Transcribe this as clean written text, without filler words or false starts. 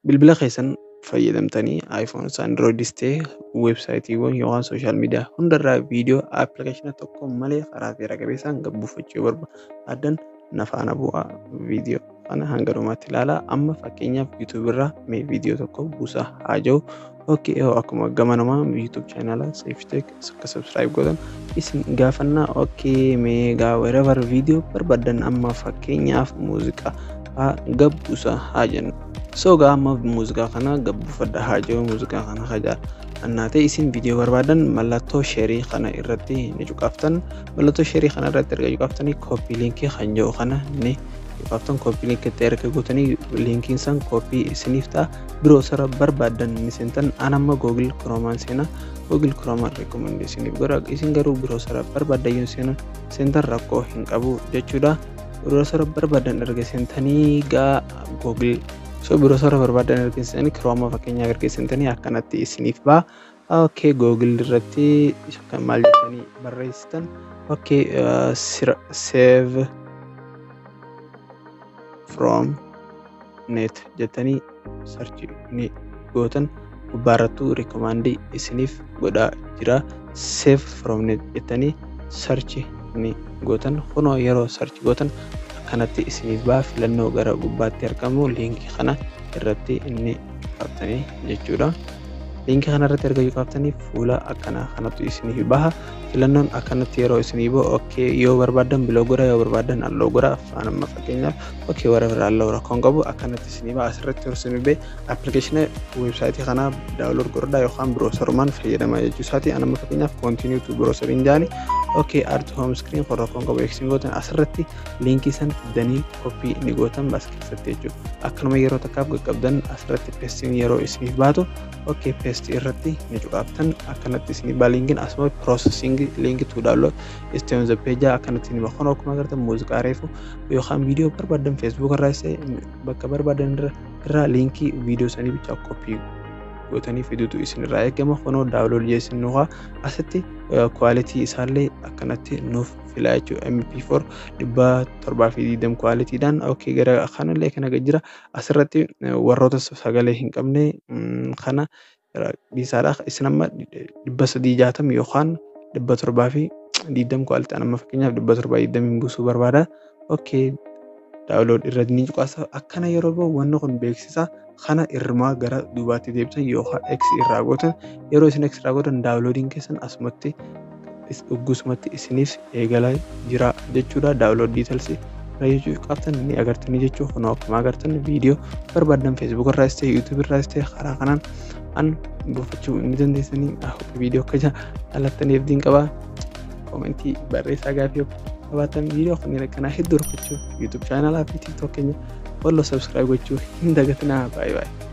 bilbila keessan fayyadamtanii iPhones, Androidis ta'e weebsaayitiiwwan yookaan sooshaal miidiyaa hundarraa viidiyoo appilikeeshina tokko malee karaa seera qabeessaan gabbuufachuu barbaadan na faana bu'aa viidiyoo kana hanga dhumaatti ilaalaa. Amma fakkeenyaaf YouTube irraa mee viidiyoo tokko buusaa haa jiru. Okay, akkuma gama namaa YouTube chaanala Safetech akka subscribe godhan isin gaafannaa. Okay, mee gaa wherever viidiyoo barbaadan amma fakkeenyaaf muuziqaa gabbuusaa haa jennu. So gaa amma muuziqaa kana gabbuufadha haa jiru. Muuziqaa kana hajaa annaatee isin viidiyoo barbaadan mallattoo sheerii kana irratti ni cuqaaftan. Mallattoo sheerii kana irratti erga cuqaaftanii koppii liinkii kan jiru kana ni cuqaaftan. Koppii liinkii itti erga gootanii liinkiin san koppii isiniif ta'a. Biroosara barbaadan ni seentan. Anamma Google Chrome seena. Google Chrome recommendationiif godha. Isin garuu biroosara barbaadan yoo seentan rakkoo hin qabu jechuudha. Biroosara barbaadan erga seentanii gaa Google biroosara barbaadan erga seentanii Chrome fakkeenyaa erga seentanii akkanatti isiniif ba'a. Okay, Google irratti kan maal jettanii barreessitan. Okay, save from net jettanii search ni gootan. Gubbaarrattuu recommend isiniif godhaa jira. Save from net jettanii search ni gootan. Kunoo yeroo search gootan akkanatti isiniif ba'a. Filannoo gara gubbaatti argamu liinkii kana irratti inni qabtanii jechuudha. Liinkii kana irratti erga qabtanii fuula akkana kanatu isiniif baha. Filannoon akkanatti yeroo isinii bahu okay, yoo barbaadan biloo godha, yoo barbaadan alloo godha. Afaan amma fakkeenyaaf okay whatever alloo rakkoon qabu akkanatti isinii baha. Asirratti yoo isinii bahe appilikeeshina weebsaayitii kana daawunlood godhaa yookaan biroosarumaan fayyadamaa jechuusaati. Anamma fakkeenyaaf continue to browsering jaani. Okay, add to home screen kun rakkoon qabu eegsiin gootan asirratti liinkii san fiddanii koppii ni gootan bas keessatti jechuudha. Akkanuma yeroo takkaaf qaqqabdan asirratti pestiin yeroo isiniif baatu okay, paste irratti ni cuqaaftan. Akkanatti isiniif baha liinkiin asuma processing link to download stay on the page akkanatti ni bakkoon akkuma agartan muuziqaa reefu yookaan viidiyoo barbaadan Facebook irraa bakka barbaadan irraa liinkii viidiyoo sanii bicha koppii gootanii fiduutu isinirraa eegama. Kunoo daawunlood jeessin nuuqa asitti quality isaallee akkanatti nuuf filaa jechuudha. MP4 720 qualityidhaan okay gara kanallee kana jira. Asirratti warroota sagalee hin qabne kana biisaadha. Isin amma 360 yookaan 720 quality amma fakkeenyaaf 720 buusuu barbaada. Okay, daawunlood irratti ni cuqaasa. Akkana yeroo bahu wanni kun beeksisa kana irmaa gara duubaatti deebisan yookaan X irraa gootan. Yeroo isin X irraa gootan daawunloodiin keessan asumatti uggusumatti isiniif eegalaa jira jechuudha. Daawunlood details jechuu qabtan ni agartanii jechuudha. Kunoo akkuma agartan viidiyoo barbaadan Facebook irraas ta'e YouTube irraas ta'e karaa kanaan an buufachuu ni dandeessanii. Viidiyoo akka jaallattaniif diin qabaa. Komentii barreessaa gaafii qabaatan viidiyoo kanneen akkanaa hedduu hirkachuuf YouTube chaanalaa fi TikTok keenya follow subscribe gochuu hin dagatinaa. Bye bye.